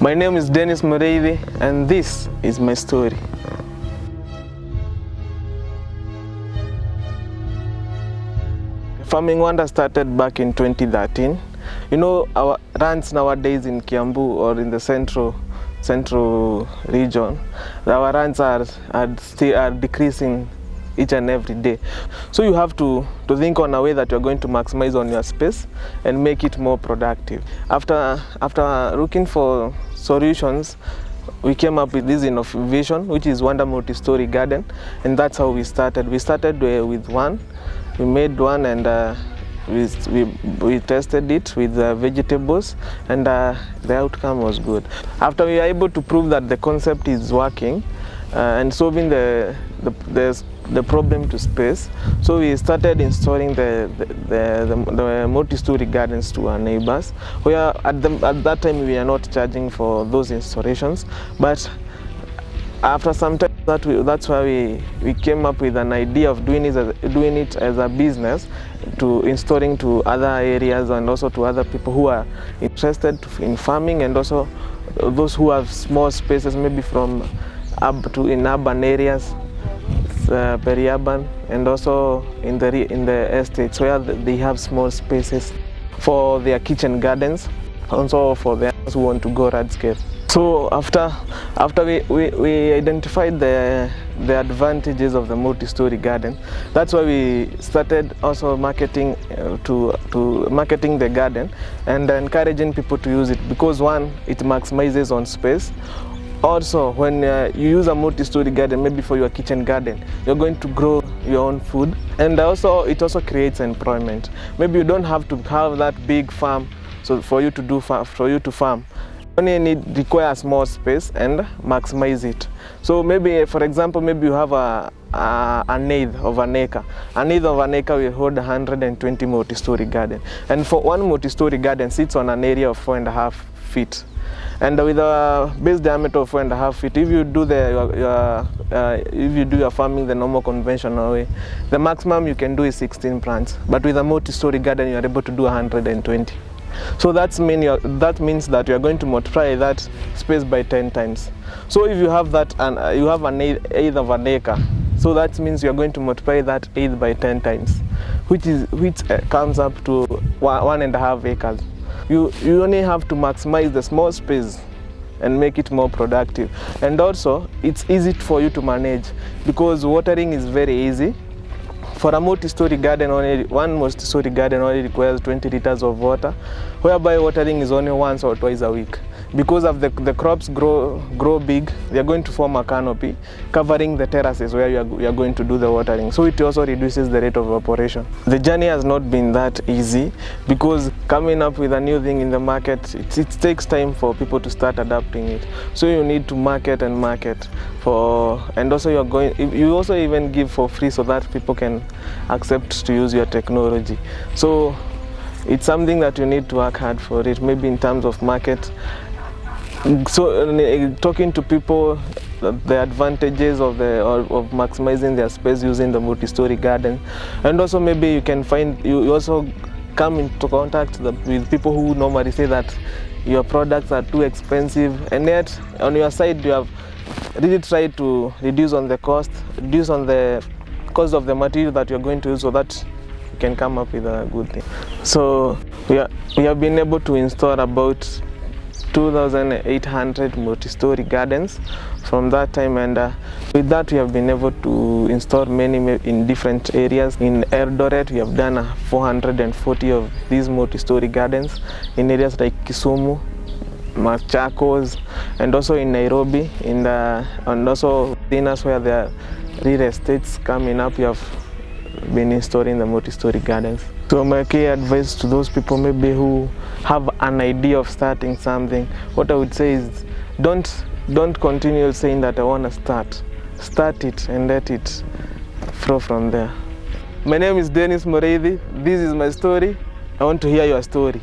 My name is Dennis Mureithi, and this is my story. Farming Wonder started back in 2013. You know, our ranch nowadays in Kiambu or in the central region, our ranch are decreasing each and every day. So you have to think on a way that you're going to maximize on your space and make it more productive. After looking for solutions, we came up with this innovation, which is Wonder Multi-Story Garden, and that's how we started. We started with one. We made one, and we tested it with vegetables, and the outcome was good. After we were able to prove that the concept is working and solving the problem to space, so we started installing the multi-story gardens to our neighbors. Where at that time we are not charging for those installations, but after some time that's why we came up with an idea of doing it as a business, to installing to other areas and also to other people who are interested in farming, and also those who have small spaces, maybe from in urban areas, peri-urban, and also in the estates where they have small spaces for their kitchen gardens, also for the ones who want to go large scale. So after we identified the advantages of the multi-story garden, that's why we started also marketing marketing the garden and encouraging people to use it, because one, it maximizes on space. Also, when you use a multi-story garden, maybe for your kitchen garden, you're going to grow your own food, and also it also creates employment. Maybe you don't have to have that big farm, so for you to farm. You only require a small space and maximize it. So maybe, for example, maybe you have an eighth of an acre. An eighth of an acre will hold 120 multi-story garden, and for one multi-story garden sits on an area of 4.5 feet. And with a base diameter of 4.5 feet, if you do your farming the normal conventional way, the maximum you can do is 16 plants. But with a multi-story garden, you are able to do 120. So that means that you are going to multiply that space by 10 times. So if you have that, and you have an eighth of an acre, so that means you are going to multiply that eighth by 10 times, which comes up to 1.5 acres. You only have to maximize the small space and make it more productive. And also, it's easy for you to manage, because watering is very easy. For a multi-story garden, one multi-story garden only requires 20 liters of water, whereby watering is only once or twice a week. Because of the crops grow big, they are going to form a canopy covering the terraces where you are going to do the watering. So it also reduces the rate of evaporation. The journey has not been that easy, because coming up with a new thing in the market, it takes time for people to start adapting it. So you need to market, and also you also even give for free so that people can accept to use your technology. So it's something that you need to work hard for it, maybe in terms of market. So talking to people, the advantages of maximizing their space using the multi-story garden, and also maybe you also come into contact with people who normally say that your products are too expensive, and yet on your side you have really tried to reduce on the cost of the material that you're going to use, so that you can come up with a good thing. So we have been able to install about 2,800 multi-story gardens from that time, and with that we have been able to install many in different areas. In Eldoret, we have done 440 of these multi-story gardens in areas like Kisumu, Machakos, and also in Nairobi, and also in us where there are real estates coming up. We have been installing the multi-story gardens. So my key advice to those people maybe who have an idea of starting something, what I would say is, don't continue saying that I want to start it and let it flow from there. My name is Dennis Mureithi. This is my story. I want to hear your story.